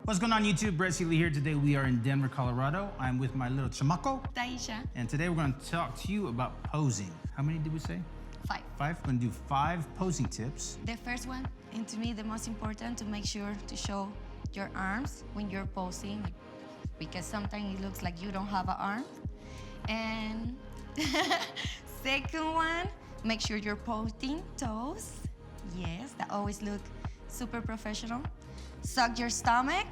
What's going on YouTube? Brett Seeley here. Today we are in Denver, Colorado. I'm with my little chamaco, Taisha. and today we're going to talk to you about posing. How many did we say? 5. 5. We're going to do 5 posing tips. The first one, and to me the most important, to make sure to show your arms when you're posing, because sometimes it looks like you don't have an arm. And second one, make sure you're pointing toes. Yes, that always look super professional. Suck your stomach.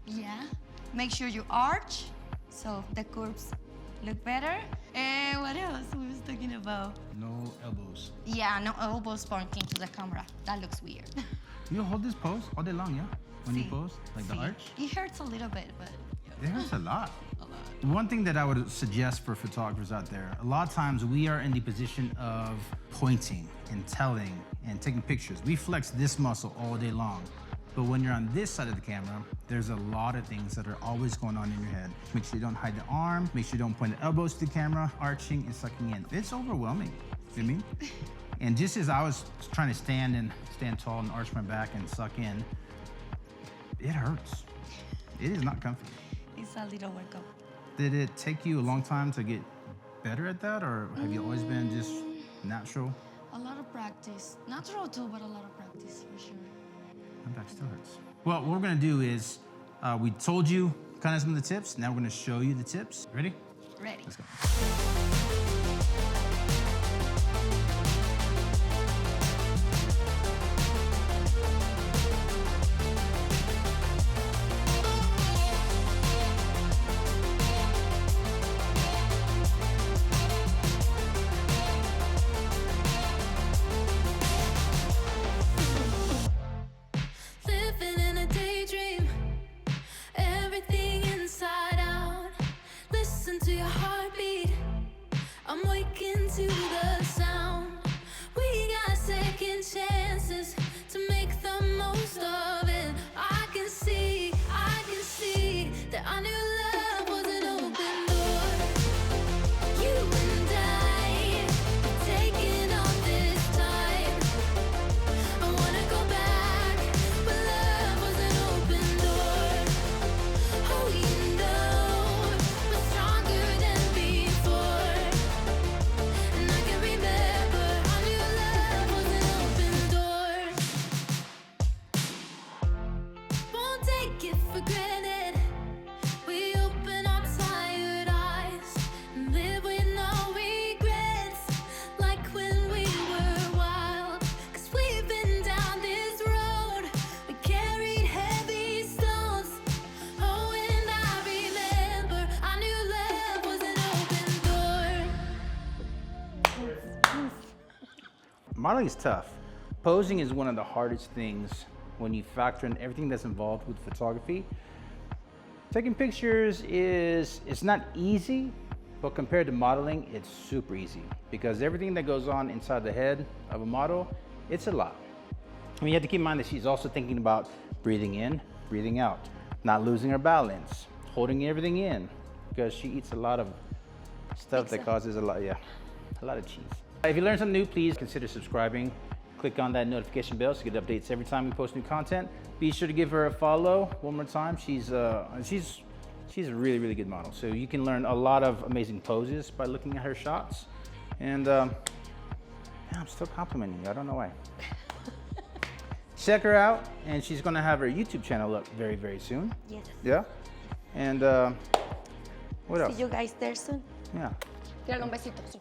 Yeah. Make sure you arch, so the curves look better. And what else we was talking about? No elbows. Yeah, no elbows pointing to the camera. That looks weird. You hold this pose all day long, yeah? When you pose, like the arch? It hurts a little bit, but... It hurts a lot. A lot. One thing that I would suggest for photographers out there, a lot of times we are in the position of pointing and telling and taking pictures. We flex this muscle all day long. But when you're on this side of the camera, there's a lot of things that are always going on in your head. Make sure you don't hide the arm, make sure you don't point the elbows to the camera, arching and sucking in. It's overwhelming, you know what I mean? And just as I was trying to stand tall and arch my back and suck in, it hurts. It is not comfy. It's a little workout. Did it take you a long time to get better at that, or have you always been just natural? A lot of practice. Natural too, but a lot of practice for sure. My back still hurts. Well, what we're gonna do is, we told you kind of some of the tips. Now we're gonna show you the tips. Ready? Ready. Let's go. To the sound, we got second chances to make the most of it. I can see that our new love was an open door. You and I are taking all this time. I wanna go back, but love was an open door. Oh, you know, we're stronger than before. And I can remember our new love was an open door. Won't take it for granted. We open our tired eyes and live with no regrets, like when we were wild. 'Cause we've been down this road, we carried heavy stones. Oh, and I remember our new love was an open door. Modeling is tough. Posing is one of the hardest things when you factor in everything that's involved with photography. Taking pictures it's not easy, but compared to modeling, it's super easy because everything that goes on inside the head of a model, it's a lot. I mean, you have to keep in mind that she's also thinking about breathing in, breathing out, not losing her balance, holding everything in, because she eats a lot of stuff that causes a lot of cheese. If you learned something new, please consider subscribing. Click on that notification bell so you get updates every time we post new content. Be sure to give her a follow one more time. She's a really, really good model. So you can learn a lot of amazing poses by looking at her shots. And yeah, I'm still complimenting you. I don't know why. Check her out, and she's gonna have her YouTube channel up very, very soon. Yes. Yeah. And what else? See you guys there soon. Yeah. Tírale un besito. Sí.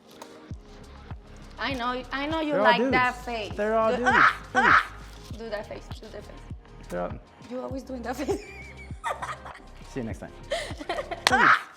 I know you They're all like dudes. that face. They're all Do- dudes. Do that face. Do that face. They're all... You always doing that face. See you next time.